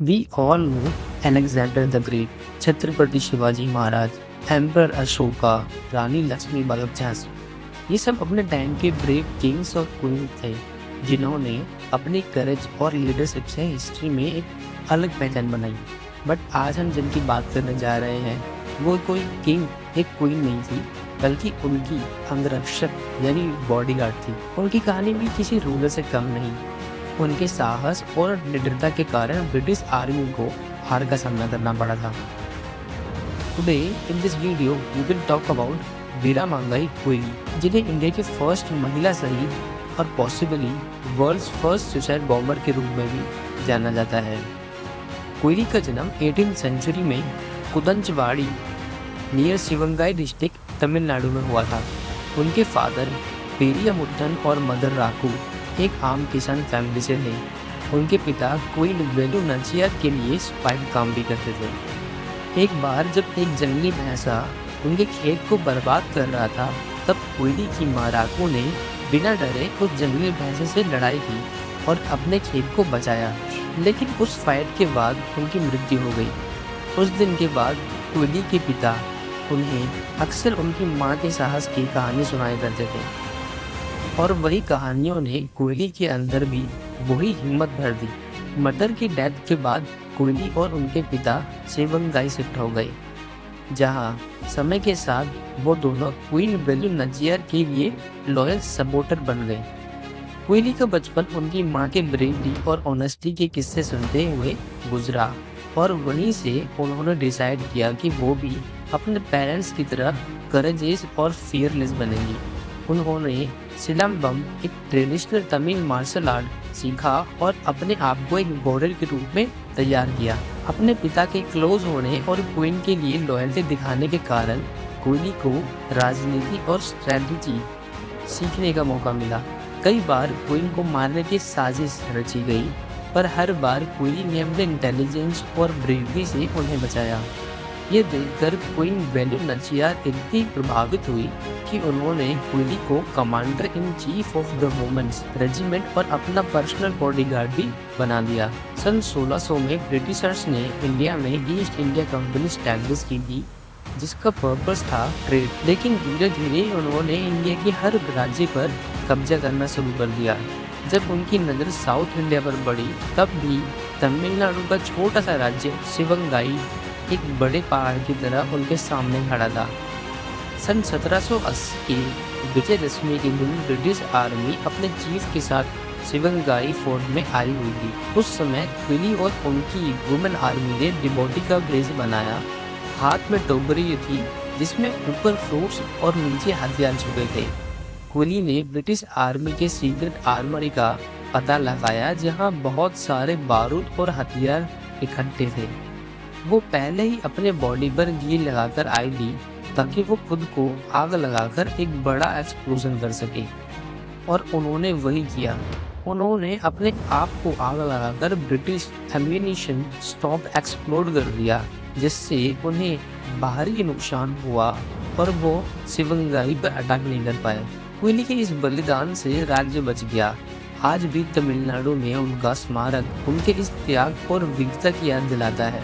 We all know Alexander the Great, Chhatrapati Shivaji Maharaj, emperor Ashoka, Rani Lakshmibai Jhansi. ये सब अपने टाइम के ब्रेव किंग्स और क्वीन थे जिन्होंने अपनी करेज और लीडरशिप से हिस्ट्री में एक अलग पहचान बनाई। बट आज हम जिनकी बात करने जा रहे हैं वो कोई किंग एक क्वीन नहीं थी, बल्कि उनकी अंगरक्षक यानी बॉडीगार्ड थी। उनकी कहानी भी किसी रूलर से कम नहीं। उनके साहस और निडरता के कारण ब्रिटिश आर्मी को हार का सामना करना पड़ा था। Today in this video we will talk about Veera Mangai Kuyili, जिन्हें इंडिया के फर्स्ट महिला शहीद और possibly world's first suicide bomber के रूप में भी जाना जाता है। क्वेली का जन्म 18th सेंचुरी में कुदंचवाड़ी नियर शिवंगाई डिस्ट्रिक्ट तमिलनाडु में हुआ था। उनके फादर पेरियामुत्तन और मदर राकू एक आम किसान फैमिली से थे। उनके पिता क्वीन वेलु नचियार के लिए स्पाई काम भी करते थे। एक बार जब एक जंगली भैंसा उनके खेत को बर्बाद कर रहा था, तब क्वेली की मां राकू ने बिना डरे उस जंगली भैंसे से लड़ाई की और अपने खेत को बचाया। लेकिन उस फाइट के बाद उनकी मृत्यु हो गई। उस दिन के बाद क्वेली के पिता उन्हें अक्सर उनकी मां के साहस की कहानी सुनाया करते थे, और वही कहानियों ने क्वेली के अंदर भी वही हिम्मत भर दी। मदर की डेथ के बाद क्वेली और उनके पिता शिवंगाई शिफ्ट हो गए, जहां समय के साथ वो दोनों क्वीन वेलु नचियार के लिए लॉयल सपोर्टर बन गए। क्वेली का बचपन उनकी मां के ब्रेवरी और ऑनेस्टी के किस्से सुनते हुए गुजरा, और वहीं से उन्होंने डिसाइड किया कि वो भी अपने पेरेंट्स की तरह करेजियस और फियरलेस बनेंगी। उन्होंने सिलम्बम, एक ट्रेडिशनल तमिल मार्शल आर्ट सीखा और अपने आप को एक वॉरियर के रूप में तैयार किया। अपने पिता के क्लोज होने और क्वीन के लिए लॉयल्टी दिखाने के कारण क्वेली को राजनीति और स्ट्रेटजी सीखने का मौका मिला। कई बार क्वीन को मारने की साजिश रची गई, पर हर बार क्वेली ने अपने इंटेलिजेंस और ब्रेवरी से उन्हें बचाया। ये देखकर क्वीन वेलु नचियार इतनी प्रभावित हुई कि उन्होंने क्वेली को commander in chief of the women's regiment और अपना पर्सनल बॉडीगार्ड भी बना दिया। सन 1600 में ब्रिटिशर्स ने इंडिया में ईस्ट इंडिया कंपनी एस्टैब्लिश की थी, जिसका पर्पस था ट्रेड। लेकिन धीरे धीरे उन्होंने इंडिया के हर राज्य पर कब्जा करना शुरू कर दिया। जब उनकी नज़र साउथ इंडिया पर पड़ी, तब भी तमिलनाडु का छोटा सा राज्य शिवंगाई एक बड़े पहाड़ की तरह उनके सामने खड़ा था। सन 1780 की विजयदशमी के दिन ब्रिटिश आर्मी अपने चीफ के साथ शिवंगाई फोर्ट में आई हुई थी। उस समय क्वेली और उनकी वुमेन आर्मी ने डिबोटी का ब्रिज बनाया। हाथ में टोकरी थी जिसमें ऊपर फ्रूट्स और नीचे हथियार छुपे थे। क्वेली ने ब्रिटिश आर्मी के सीक्रेट आर्मरी का पता लगाया, जहां बहुत सारे बारूद और हथियार इकट्ठे थे। वो पहले ही अपने बॉडी पर घी लगाकर आई थी ताकि वो खुद को आग लगाकर एक बड़ा एक्सप्लोजन कर सके, और उन्होंने वही किया। उन्होंने अपने आप को आग लगाकर ब्रिटिश एम्यूनिशन स्टॉक एक्सप्लोड कर दिया, जिससे उन्हें बाहरी नुकसान हुआ और वो शिवंगाई पर अटैक नहीं कर पाए। क्वेली के इस बलिदान से राज्य बच गया। आज भी तमिलनाडु में उनका स्मारक उनके इस त्याग और वीरता की याद दिलाता है।